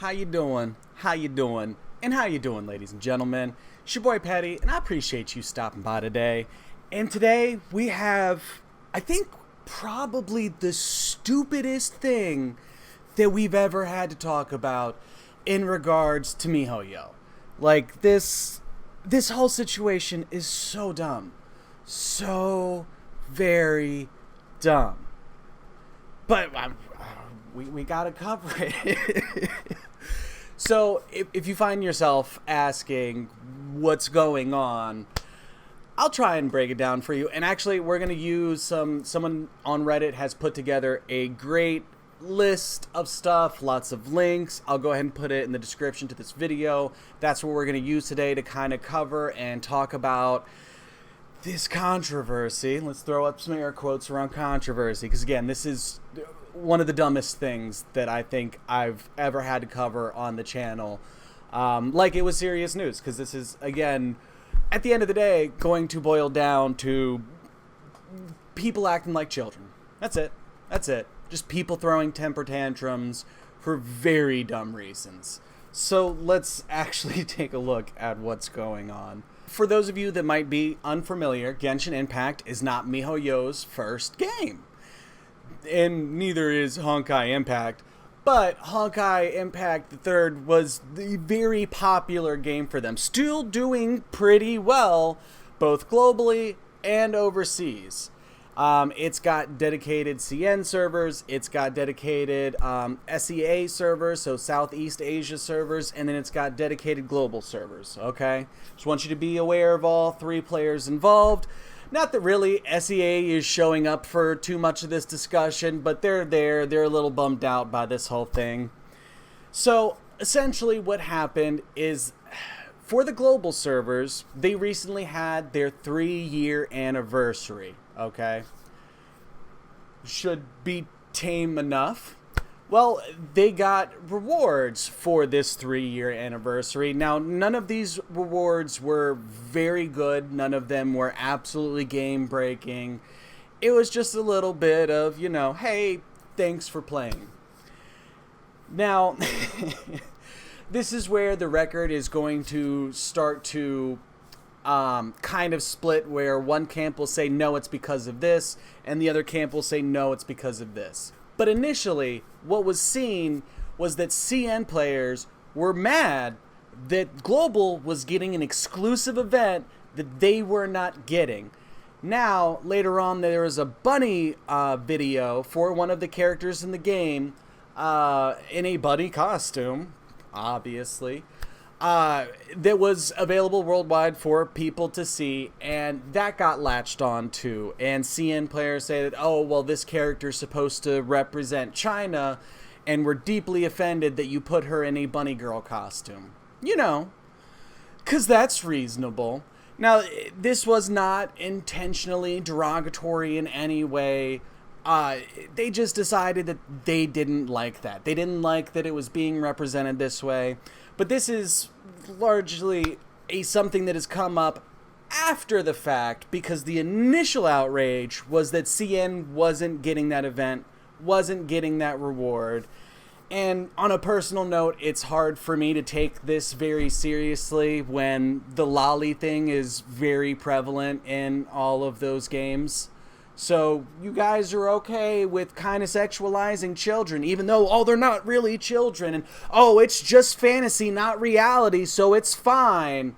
How you doing? How you doing? And how you doing, ladies and gentlemen? It's your boy Petty, and I appreciate you stopping by today. And today we have, I think, probably the stupidest thing that we've ever had to talk about in regards to miHoYo. Like, this whole situation is so dumb. So very dumb. But we gotta cover it. So if you find yourself asking what's going on, I'll try and break it down for you. And actually, we're gonna use someone on Reddit has put together a great list of stuff, lots of links. I'll go ahead and put it in the description to this video. That's what we're gonna use today to kind of cover and talk about this controversy. Let's throw up some air quotes around controversy, because again, this is one of the dumbest things that I think I've ever had to cover on the channel. Like it was serious news, because this is, again, at the end of the day, going to boil down to people acting like children. That's it. That's it. Just people throwing temper tantrums for very dumb reasons. So let's actually take a look at what's going on. For those of you that might be unfamiliar, Genshin Impact is not miHoYo's first game. And neither is Honkai Impact. But Honkai Impact III was the very popular game for them. Still doing pretty well, both globally and overseas. It's got dedicated CN servers, it's got dedicated SEA servers, so Southeast Asia servers, and then it's got dedicated global servers, okay? Just want you to be aware of all three players involved. Not that really SEA is showing up for too much of this discussion, but they're there, they're a little bummed out by this whole thing. So, essentially what happened is, for the global servers, they recently had their 3-year anniversary. Okay, should be tame enough. Well, they got rewards for this 3-year anniversary. Now, none of these rewards were very good. None of them were absolutely game-breaking. It was just a little bit of, you know, hey, thanks for playing. Now, this is where the record is going to start to kind of split, where one camp will say no, it's because of this, and the other camp will say no, it's because of this. But initially, what was seen was that CN players were mad that Global was getting an exclusive event that they were not getting. Now, later on, there was a bunny video for one of the characters in the game in a bunny costume, obviously. That was available worldwide for people to see, and that got latched on to. And CN players say that, oh, well, this character's supposed to represent China, and we're deeply offended that you put her in a bunny girl costume. You know, because that's reasonable. Now, this was not intentionally derogatory in any way. They just decided that they didn't like that. They didn't like that it was being represented this way. But this is largely something that has come up after the fact, because the initial outrage was that CN wasn't getting that event, wasn't getting that reward. And on a personal note, it's hard for me to take this very seriously when the lolly thing is very prevalent in all of those games. So you guys are okay with kind of sexualizing children, even though, oh, they're not really children, and oh, it's just fantasy, not reality, so it's fine.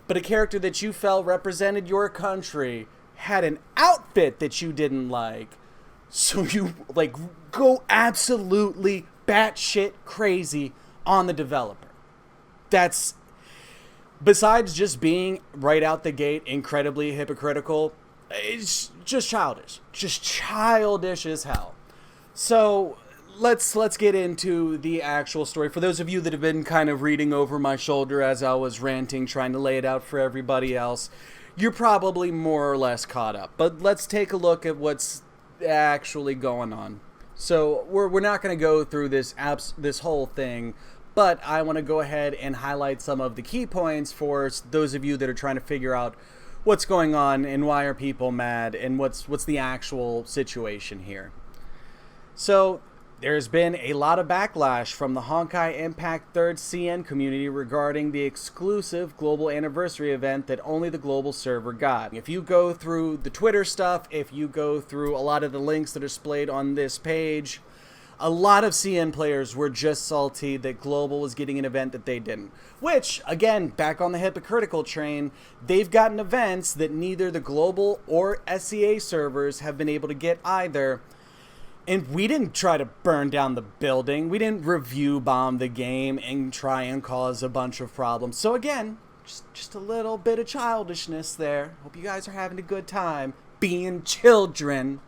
But a character that you felt represented your country had an outfit that you didn't like, so you, like, go absolutely batshit crazy on the developer. That's, besides just being right out the gate incredibly hypocritical, it's just childish as hell. So let's get into the actual story. For those of you that have been kind of reading over my shoulder as I was ranting, trying to lay it out for everybody else, you're probably more or less caught up. But let's take a look at what's actually going on. So we're not going to go through this whole thing, but I want to go ahead and highlight some of the key points for those of you that are trying to figure out what's going on and why are people mad and what's the actual situation here. So there's been a lot of backlash from the Honkai Impact 3rd CN community regarding the exclusive global anniversary event that only the global server got. If you go through the Twitter stuff, if you go through a lot of the links that are displayed on this page, a lot of CN players were just salty that global was getting an event that they didn't. Which, again, back on the hypocritical train, they've gotten events that neither the global or SCA servers have been able to get either. And we didn't try to burn down the building. We didn't review bomb the game and try and cause a bunch of problems. So again, just a little bit of childishness there. Hope you guys are having a good time being children.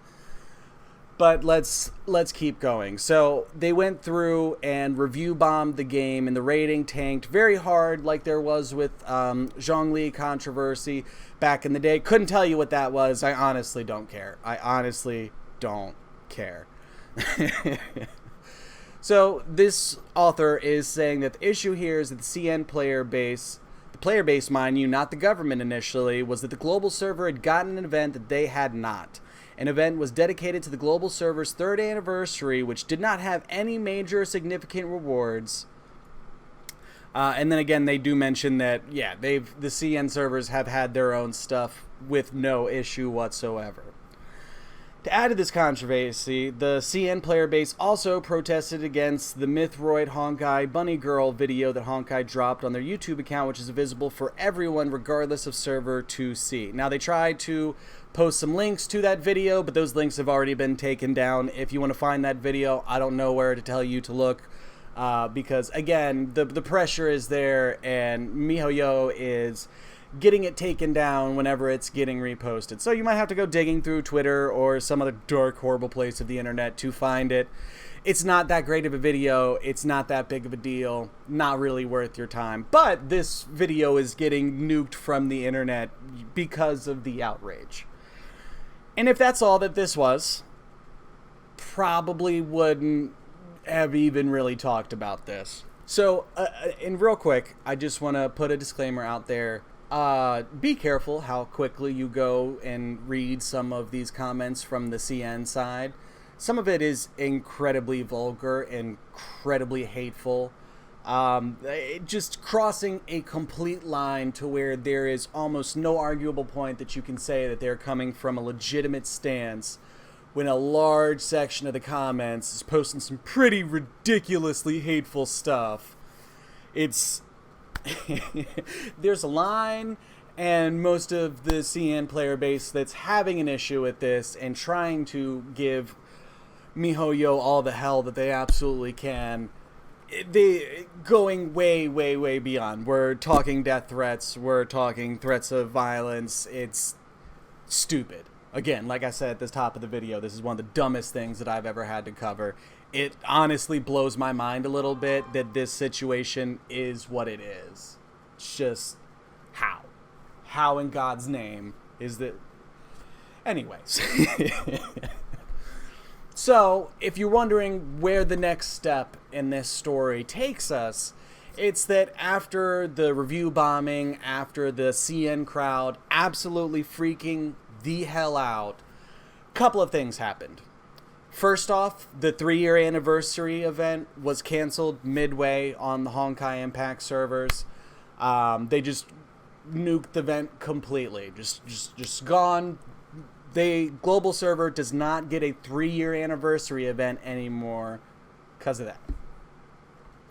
But let's keep going. So they went through and review bombed the game, and the rating tanked very hard, like there was with Zhongli controversy back in the day. Couldn't tell you what that was. I honestly don't care. I honestly don't care. So this author is saying that the issue here is that the CN player base, the player base, mind you, not the government initially, was that the global server had gotten an event that they had not. An event was dedicated to the global server's 3rd anniversary, which did not have any major significant rewards. And then again, they do mention that, yeah, the CN servers have had their own stuff with no issue whatsoever. To add to this controversy, the CN player base also protested against the Mythroid Honkai Bunny Girl video that Honkai dropped on their YouTube account, which is visible for everyone regardless of server to see. Now, they tried to post some links to that video, but those links have already been taken down. If you want to find that video, I don't know where to tell you to look, because, again, the pressure is there, and miHoYo is getting it taken down whenever it's getting reposted. So you might have to go digging through Twitter or some other dark, horrible place of the internet to find it. It's not that great of a video. It's not that big of a deal. Not really worth your time. But this video is getting nuked from the internet because of the outrage. And if that's all that this was, probably wouldn't have even really talked about this. So, and real quick, I just want to put a disclaimer out there. Be careful how quickly you go and read some of these comments from the CN side. Some of it is incredibly vulgar, incredibly hateful. Just crossing a complete line to where there is almost no arguable point that you can say that they're coming from a legitimate stance when a large section of the comments is posting some pretty ridiculously hateful stuff. It's there's a line, and most of the CN player base that's having an issue with this and trying to give miHoYo all the hell that they absolutely can, they going way, way, way beyond. We're talking death threats. We're talking threats of violence. It's stupid. Again, like I said at the top of the video, this is one of the dumbest things that I've ever had to cover. It honestly blows my mind a little bit that this situation is what it is. It's just, how? How in God's name is that? Anyways. So, if you're wondering where the next step in this story takes us, it's that after the review bombing, after the CN crowd absolutely freaking the hell out, a couple of things happened. First off, the 3-year anniversary event was canceled midway on the Honkai Impact servers. They just nuked the event completely. Just gone. The global server does not get a 3-year anniversary event anymore because of that.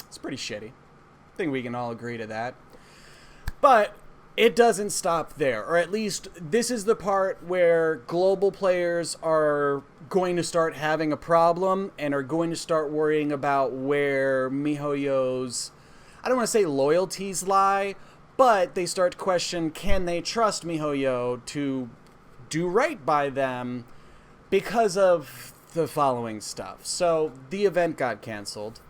It's pretty shitty. I think we can all agree to that. But it doesn't stop there, or at least this is the part where global players are going to start having a problem and are going to start worrying about where miHoYo's, I don't want to say loyalties lie, but they start to question, can they trust miHoYo to do right by them because of the following stuff. So the event got canceled.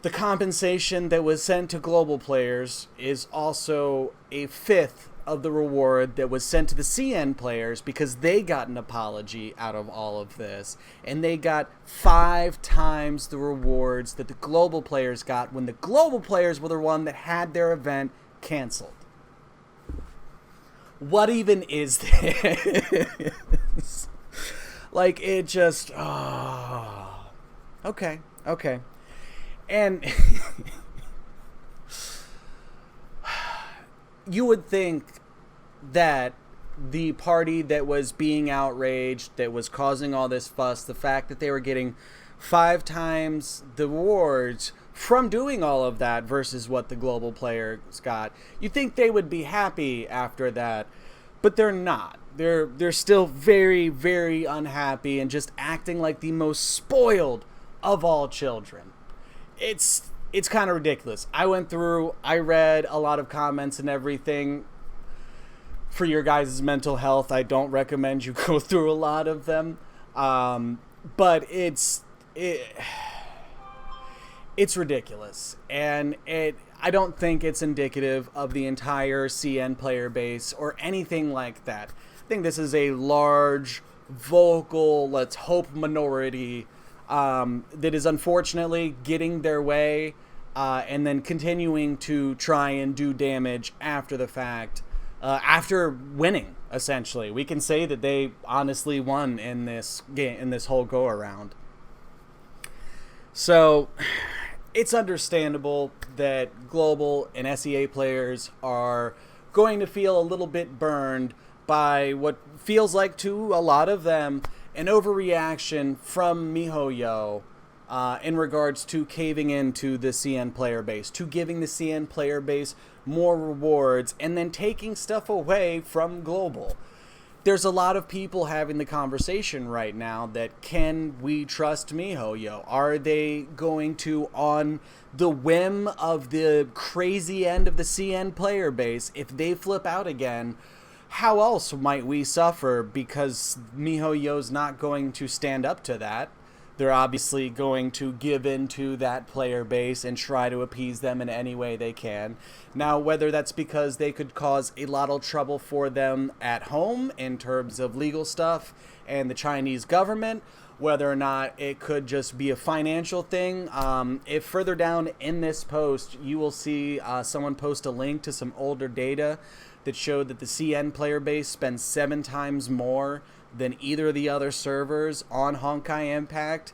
The compensation that was sent to global players is also a fifth of the reward that was sent to the CN players because they got an apology out of all of this. And they got 5 times the rewards that the global players got when the global players were the one that had their event canceled. What even is this? Like, it just... Okay. Okay. And you would think that the party that was being outraged, that was causing all this fuss, the fact that they were getting 5 times the rewards from doing all of that versus what the global players got, you think they would be happy after that, but they're not. They're still very, very unhappy and just acting like the most spoiled of all children. It's kind of ridiculous. I read a lot of comments and everything. For your guys' mental health, I don't recommend you go through a lot of them. But it's ridiculous, and I don't think it's indicative of the entire CN player base or anything like that. I think this is a large, vocal, let's hope minority that is unfortunately getting their way and then continuing to try and do damage after the fact. After winning, essentially, we can say that they honestly won in this game, in this whole go around. So it's understandable that global and SEA players are going to feel a little bit burned by what feels like to a lot of them an overreaction from miHoYo in regards to caving into the CN player base, to giving the CN player base more rewards and then taking stuff away from global. There's a lot of people having the conversation right now that, can we trust miHoYo? Are they going to, on the whim of the crazy end of the CN player base, if they flip out again, how else might we suffer? Because miHoYo's not going to stand up to that. They're obviously going to give in to that player base and try to appease them in any way they can. Now, whether that's because they could cause a lot of trouble for them at home in terms of legal stuff and the Chinese government, whether or not it could just be a financial thing. If further down in this post, you will see someone post a link to some older data that showed that the CN player base spends 7 times more than either of the other servers on Honkai Impact.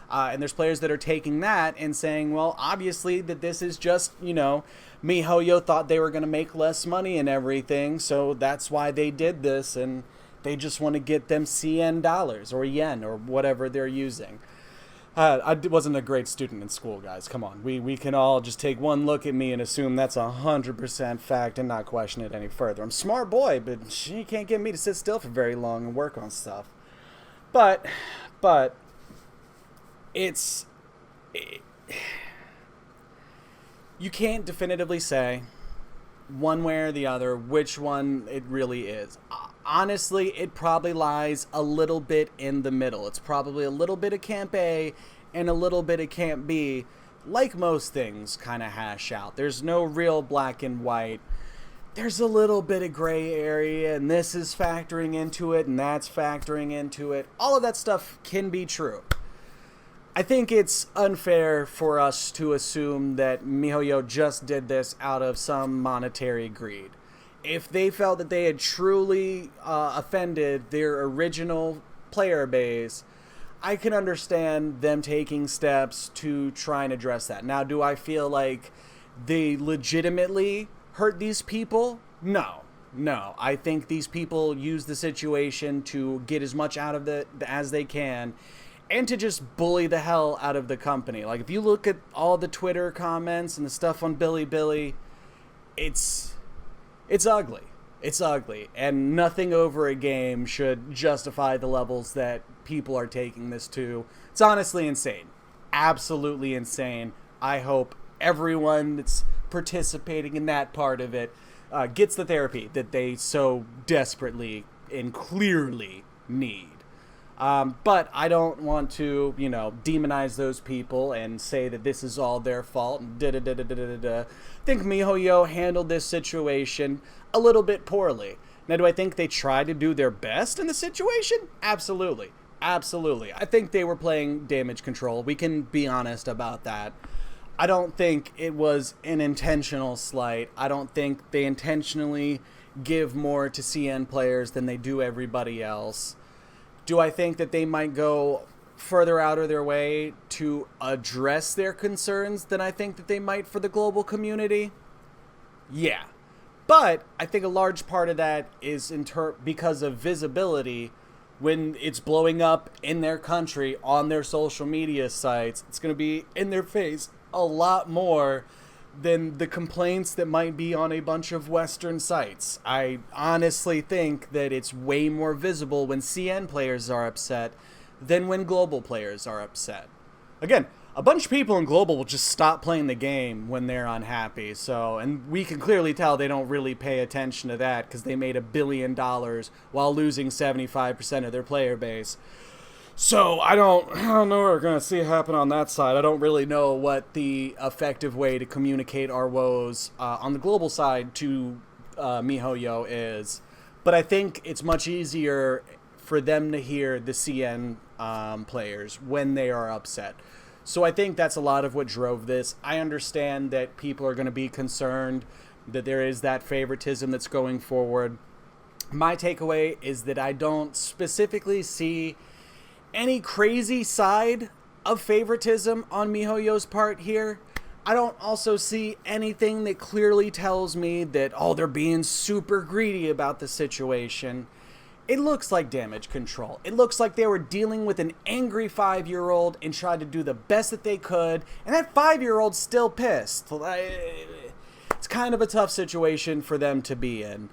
And there's players that are taking that and saying, well, obviously that this is just, miHoYo thought they were going to make less money and everything, so that's why they did this, and they just want to get them CN dollars or yen or whatever they're using. I wasn't a great student in school, guys. Come on. We can all just take one look at me and assume that's 100% fact and not question it any further. I'm a smart boy, but she can't get me to sit still for very long and work on stuff. But you can't definitively say one way or the other which one it really is. Honestly, it probably lies a little bit in the middle. It's probably a little bit of Camp A and a little bit of Camp B, like most things kind of hash out. There's no real black and white. There's a little bit of gray area, and this is factoring into it, and that's factoring into it. All of that stuff can be true. I think it's unfair for us to assume that miHoYo just did this out of some monetary greed. If they felt that they had truly offended their original player base, I can understand them taking steps to try and address that. Now, do I feel like they legitimately hurt these people? No. I think these people use the situation to get as much out of it as they can and to just bully the hell out of the company. Like, if you look at all the Twitter comments and the stuff on Bilibili, it's ugly. It's ugly. And nothing over a game should justify the levels that people are taking this to. It's honestly insane. Absolutely insane. I hope everyone that's participating in that part of it gets the therapy that they so desperately and clearly need. But I don't want to, demonize those people and say that this is all their fault. I think miHoYo handled this situation a little bit poorly. Now, do I think they tried to do their best in the situation? Absolutely. I think they were playing damage control. We can be honest about that. I don't think it was an intentional slight. I don't think they intentionally give more to CN players than they do everybody else. Do I think that they might go further out of their way to address their concerns than I think that they might for the global community. Yeah. But I think a large part of that is because of visibility. When it's blowing up in their country on their social media sites, it's going to be in their face a lot more than the complaints that might be on a bunch of Western sites. I honestly think that it's way more visible when CN players are upset than when global players are upset. Again, a bunch of people in global will just stop playing the game when they're unhappy. And we can clearly tell they don't really pay attention to that because they made $1 billion while losing 75% of their player base. So I don't know what we're going to see happen on that side. I don't really know what the effective way to communicate our woes on the global side to miHoYo is. But I think it's much easier for them to hear the CN players when they are upset. So I think that's a lot of what drove this. I understand that people are going to be concerned that there is that favoritism that's going forward. My takeaway is that I don't specifically see any crazy side of favoritism on miHoYo's part here. I don't also see anything that clearly tells me that, oh, they're being super greedy about the situation. It looks like damage control. It looks like they were dealing with an angry 5-year-old and tried to do the best that they could, and that 5-year-old's still pissed. It's kind of a tough situation for them to be in.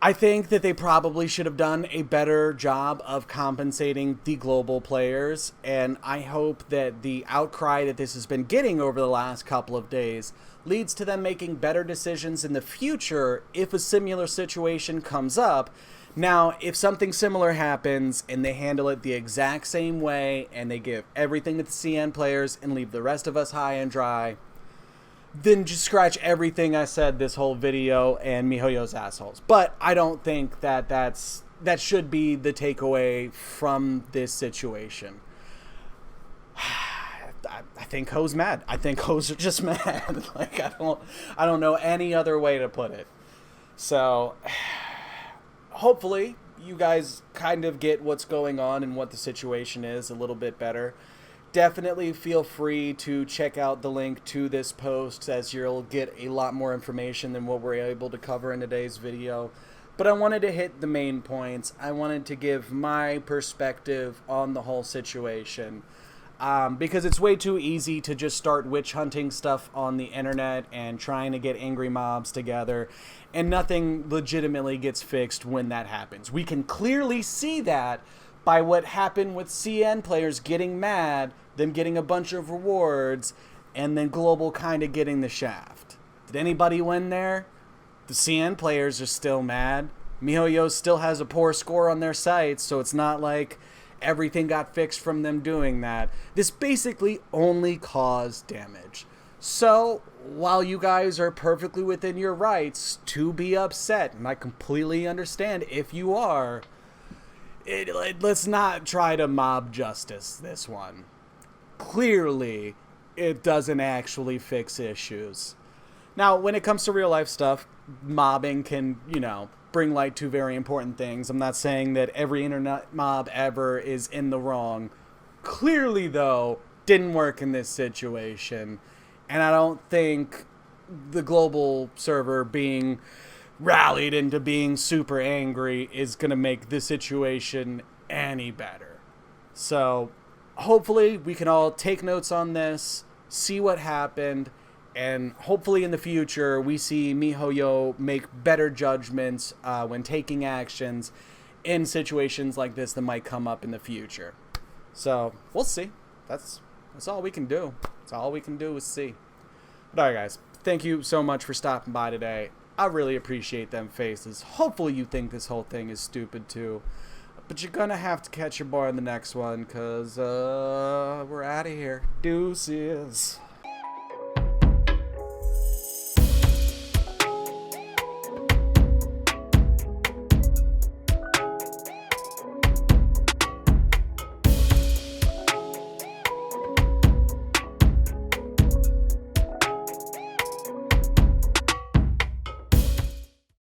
I think that they probably should have done a better job of compensating the global players, and I hope that the outcry that this has been getting over the last couple of days leads to them making better decisions in the future if a similar situation comes up. Now, if something similar happens and they handle it the exact same way and they give everything to the CN players and leave the rest of us high and dry, then just scratch everything I said this whole video and miHoYo's assholes. But I don't think that that should be the takeaway from this situation. I think Ho's mad. I think Ho's are just mad. Like I don't know any other way to put it. So hopefully you guys kind of get what's going on and what the situation is a little bit better. Definitely feel free to check out the link to this post, as you'll get a lot more information than what we're able to cover in today's video. But I wanted to hit the main points. I wanted to give my perspective on the whole situation. Because it's way too easy to just start witch hunting stuff on the internet and trying to get angry mobs together, and nothing legitimately gets fixed when that happens. We can clearly see that by what happened with CN players getting mad, them getting a bunch of rewards, and then global kind of getting the shaft. Did anybody win there? The CN players are still mad. miHoYo still has a poor score on their sites, so it's not like everything got fixed from them doing that. This basically only caused damage. So, while you guys are perfectly within your rights to be upset, and I completely understand if you are, let's not try to mob justice this one. Clearly, it doesn't actually fix issues. Now, when it comes to real life stuff, mobbing can, bring light to very important things. I'm not saying that every internet mob ever is in the wrong. Clearly, though, didn't work in this situation. And I don't think the global server being rallied into being super angry is going to make the situation any better. So, hopefully, we can all take notes on this, see what happened, and hopefully in the future we see miHoYo make better judgments when taking actions in situations like this that might come up in the future. So, we'll see. That's all we can do. That's all we can do is see. But alright guys, thank you so much for stopping by today. I really appreciate them faces. Hopefully you think this whole thing is stupid too. But you're gonna have to catch your boy in the next one, because we're out of here. Deuces.